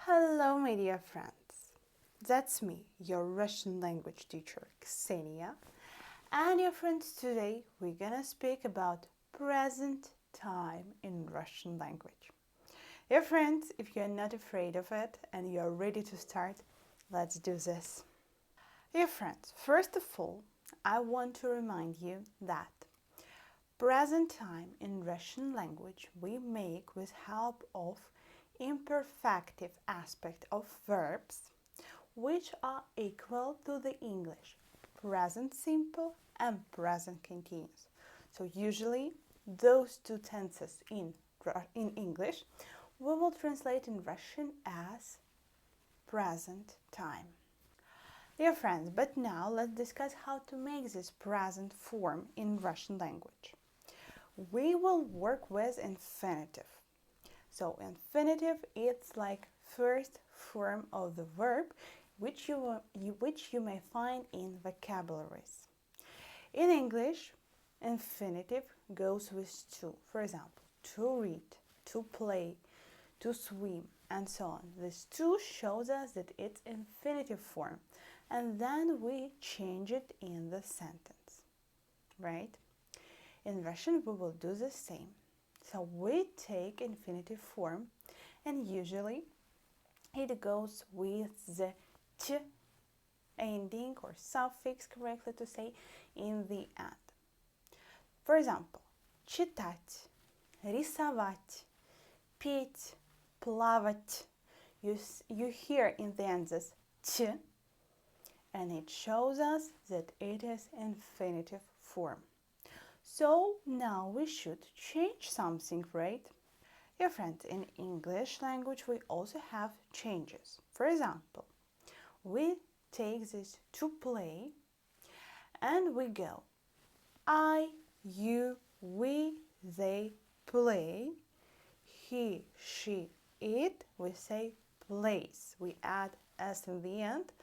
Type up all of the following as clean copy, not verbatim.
Hello, my dear friends. That's me, your Russian language teacher, Ksenia. And your friends, today we're gonna speak about present time in Russian language. Dear friends, if you're not afraid of it and you're ready to start, let's do this. Dear friends, first of all, I want to remind you that present time in Russian language we make with help of imperfective aspect of verbs which are equal to the English present simple and present continuous. So usually those two tenses in English we will translate in Russian as present time. Dear friends, but now let's discuss how to make this present form in Russian language. We will work with infinitive. So infinitive, it's like first form of the verb which you may find in vocabularies. In English, infinitive goes with to. For example, to read, to play, to swim, and so on. This to shows us that it's infinitive form, and then we change it in the sentence, right? In Russian, we will do the same. So we take infinitive form, and usually it goes with the t ending or suffix, correctly to say, in the end. For example, читать, рисовать, петь, плавать. You hear in the end this t, and it shows us that it is infinitive form. So now we should change something, right? Dear friends, in English language we also have changes. For example, we take this to play and we go I, you, we, they play, he, she, it, we say plays. We add s in the end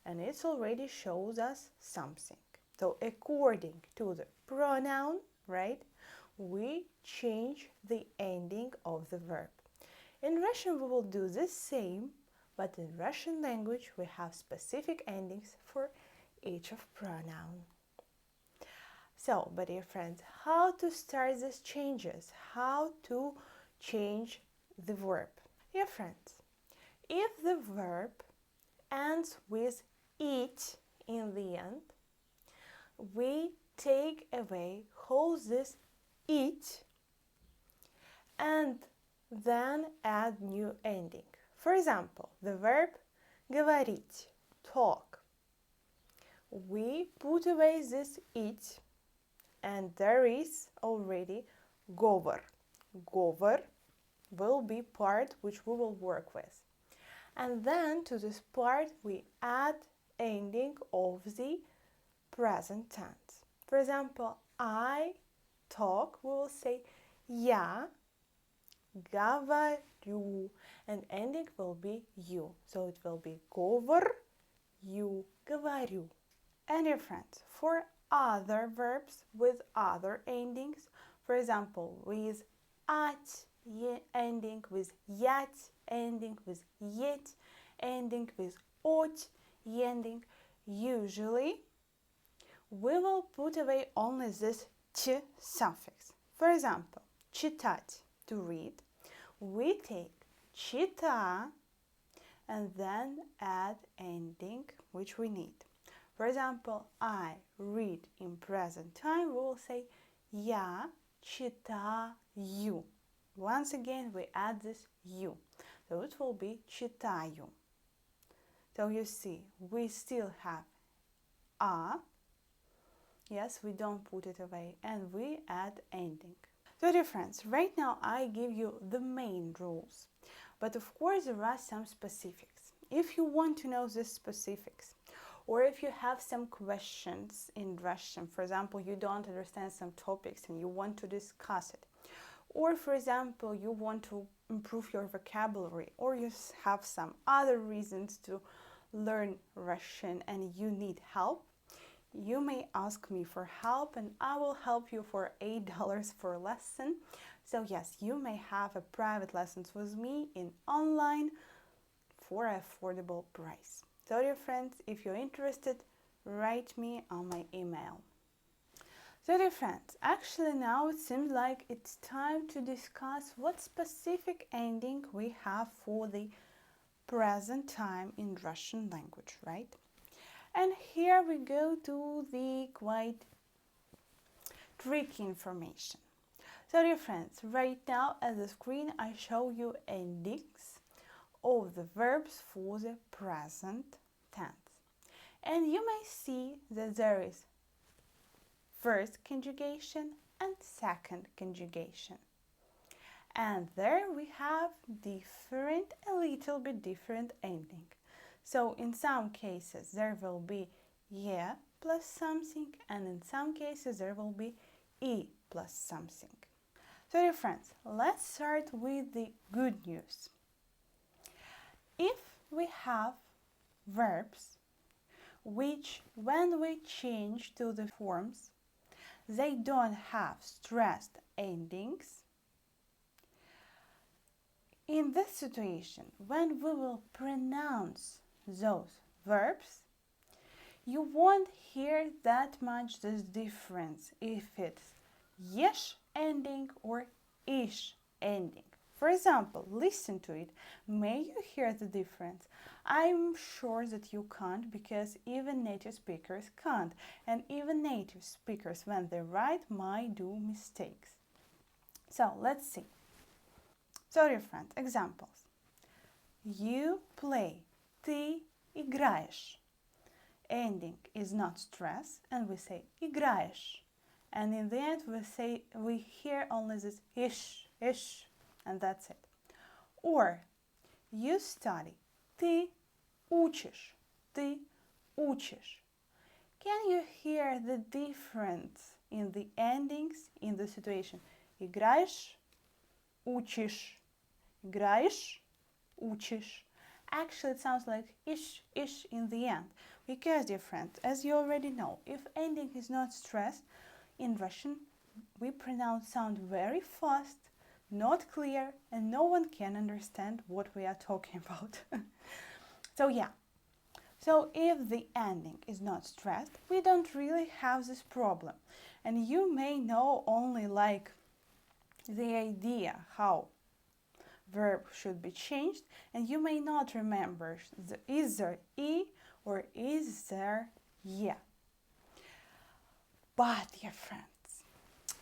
and it already shows us something. So according to the pronoun, right, we change the ending of the verb. In Russian we will do the same, but in Russian language we have specific endings for each of pronoun. So, but dear friends, how to start these changes? How to change the verb? Dear friends, if the verb ends with it in the end, we take away whole this it and then add new ending. For example, the verb говорить, talk. We put away this it and there is already говор. Говор will be part which we will work with. And then to this part we add ending of the present tense. For example, I talk, we will say я говорю, and ending will be you. So it will be говорю, говорю. And dear friends, for other verbs with other endings, for example, with at ending, with yat ending, with yet ending, with от ending, usually we will put away only this t suffix. For example, читать, to read, we take чита and then add ending which we need. For example, I read in present time, we will say я читаю. Once again, we add this you. So it will be читаю. So you see, we still have a. Yes, we don't put it away and we add ending. So dear friends, right now I give you the main rules, but of course there are some specifics. If you want to know these specifics, or if you have some questions in Russian, for example, you don't understand some topics and you want to discuss it, or for example, you want to improve your vocabulary, or you have some other reasons to learn Russian and you need help, you may ask me for help and I will help you for $8 for a lesson. So yes, you may have a private lessons with me in online for an affordable price. So dear friends, if you're interested, write me on my email. So dear friends, actually now it seems like it's time to discuss what specific ending we have for the present time in Russian language, right? And here we go to the quite tricky information. So dear friends, right now at the screen I show you endings of the verbs for the present tense. And you may see that there is first conjugation and second conjugation. And there we have a little bit different ending. So in some cases there will be yeah plus something, and in some cases there will be e plus something. So dear friends, let's start with the good news. If we have verbs which, when we change to the forms, they don't have stressed endings, in this situation, when we will pronounce those verbs, you won't hear that much this difference if it's yesh ending or ish ending. For example, listen to it. May you hear the difference? I'm sure that you can't, because even native speakers can't. And even native speakers, when they write, might do mistakes. So, let's see. So, dear friends, examples. You play. Ты играешь. Ending is not stress, and we say играешь. And in the end, we hear only this ish, and that's it. Or, you study. Ты учишь. Ты учишь. Can you hear the difference in the endings in the situation? Играешь, учишь. Играешь, учишь. Actually, it sounds like ish in the end. Because, dear friends, as you already know, if ending is not stressed, in Russian, we pronounce sound very fast, not clear, and no one can understand what we are talking about. So yeah, so if the ending is not stressed, we don't really have this problem. And you may know only like the idea how verb should be changed, and you may not remember is there e or is there ye. But, dear friends,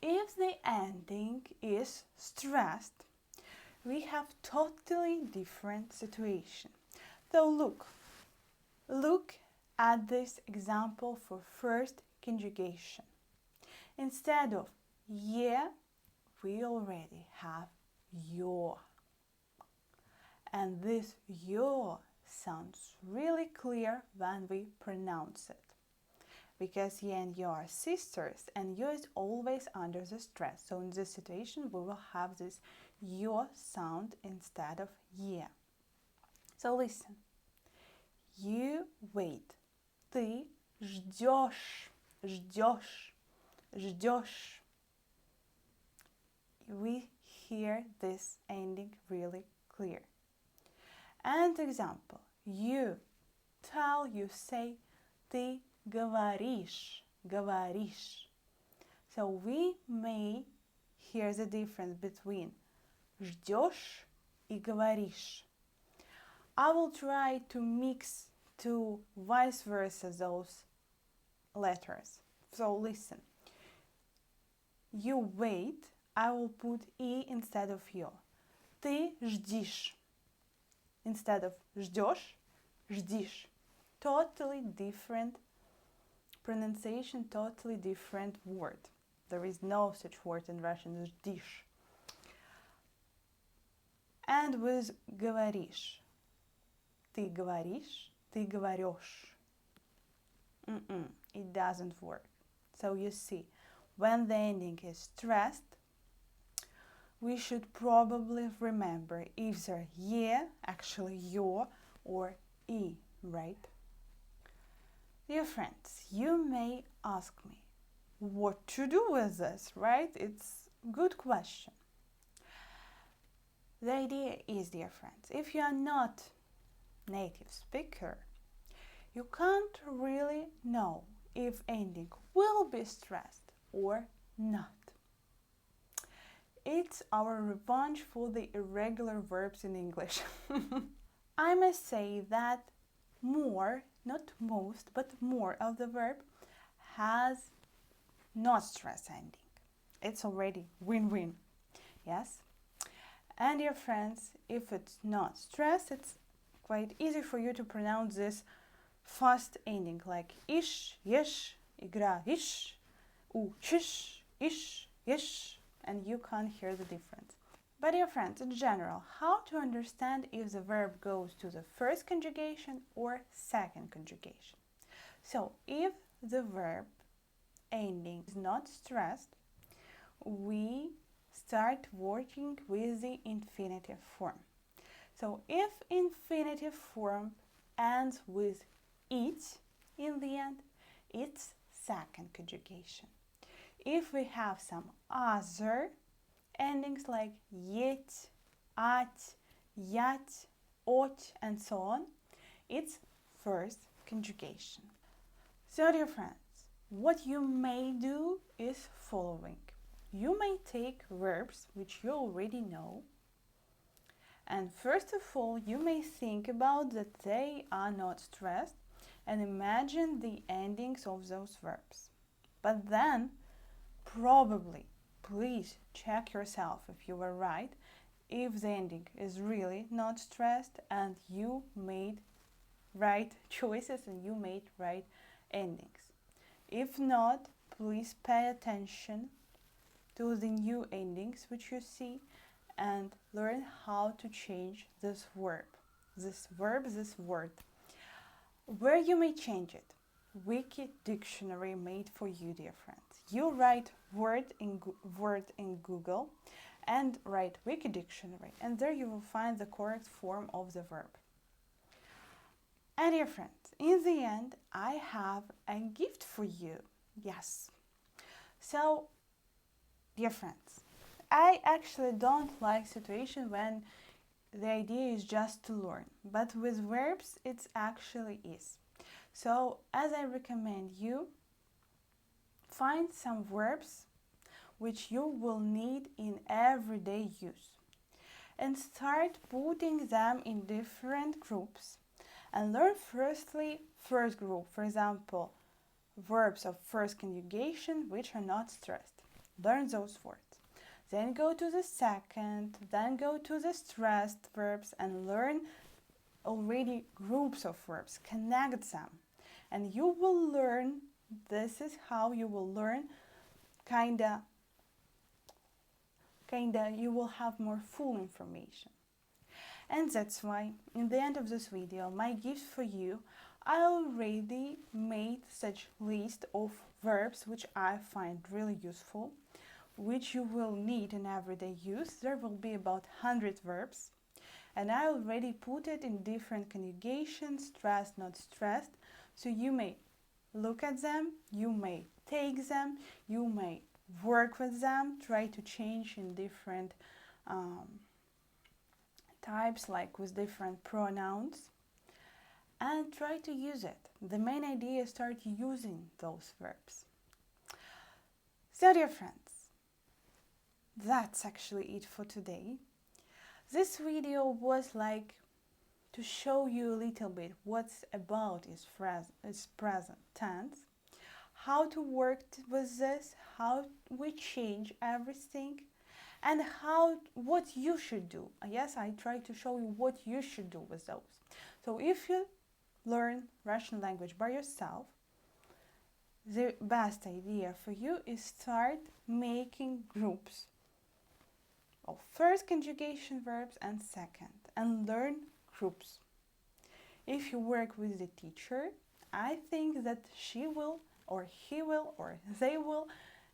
if the ending is stressed, we have totally different situation. So look at this example for first conjugation. Instead of ye, we already have yo. And this yo sounds really clear when we pronounce it. Because ye and yo are sisters, and yo is always under the stress. So in this situation, we will have this yo sound instead of ye. So listen. You wait. Ты ждешь. Ждешь. Ждешь. We hear this ending really clear. And example. You tell, you say, ты говоришь. Говоришь. So we may hear the difference between ждешь и говоришь. I will try to mix to vice versa those letters. So listen. You wait, I will put и instead of yo. Ты ждишь. Instead of ждешь, ждишь. Totally different pronunciation, totally different word. There is no such word in Russian, ждишь. And with говоришь. Ты говоришь, ты говоришь. It doesn't work. So you see, when the ending is stressed, we should probably remember either ye, actually yo, or e, right? Dear friends, you may ask me what to do with this, right? It's a good question. The idea is, dear friends, if you are not native speaker, you can't really know if ending will be stressed or not. It's our revenge for the irregular verbs in English. I must say that more, not most, but more of the verb has not stress ending. It's already win-win, yes? And dear friends, if it's not stress, it's quite easy for you to pronounce this fast ending like ish, yesh, igra, ish, chish, ish, yesh, and you can't hear the difference. But dear friends, in general, how to understand if the verb goes to the first conjugation or second conjugation? So, if the verb ending is not stressed, we start working with the infinitive form. So, if infinitive form ends with it in the end, it's second conjugation. If we have some other endings like yet, at, yet, ought, and so on, it's first conjugation. So dear friends, what you may do is following. You may take verbs which you already know, and first of all you may think about that they are not stressed and imagine the endings of those verbs. But then probably, please check yourself if you were right, if the ending is really not stressed and you made right choices and you made right endings. If not, please pay attention to the new endings which you see and learn how to change this word. Where you may change it. Wiki dictionary made for you, dear friends. You write word in Google and write Wiki dictionary, and there you will find the correct form of the verb. And dear friends, in the end, I have a gift for you. Yes. So, dear friends, I actually don't like situation when the idea is just to learn, but with verbs it actually is. So, as I recommend you, find some verbs which you will need in everyday use and start putting them in different groups and learn first group, for example, verbs of first conjugation which are not stressed. Learn those words. Then go to the second, then go to the stressed verbs and learn already groups of verbs, connect them. And you will learn, this is how you will learn, you will have more full information. And that's why, in the end of this video, my gift for you, I already made such list of verbs which I find really useful, which you will need in everyday use. There will be about 100 verbs, and I already put it in different conjugations, stressed, not stressed, so you may look at them, you may take them, you may work with them, try to change in different types, like with different pronouns, and try to use it. The main idea is start using those verbs. So dear friends, that's actually it for today. This video was like to show you a little bit what's about is present tense, how to work with this, how we change everything, and what you should do. Yes, I try to show you what you should do with those. So if you learn Russian language by yourself, the best idea for you is start making groups of first conjugation verbs and second, and learn groups. If you work with the teacher, I think that she will, or he will, or they will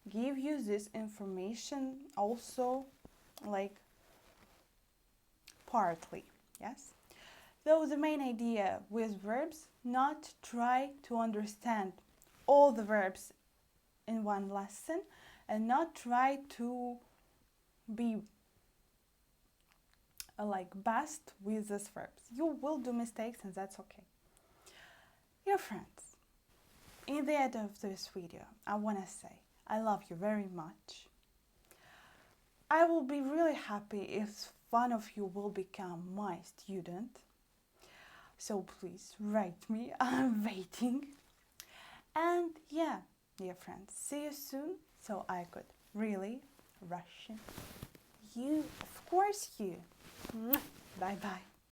give you this information also, like partly, yes? So the main idea with verbs, not try to understand all the verbs in one lesson and not try to be like best with these verbs. You will do mistakes and that's okay. Dear friends, in the end of this video, I want to say I love you very much. I will be really happy if one of you will become my student. So please write me, I'm waiting. And yeah, dear friends, see you soon so I could really Russian you, of course you. Bye bye.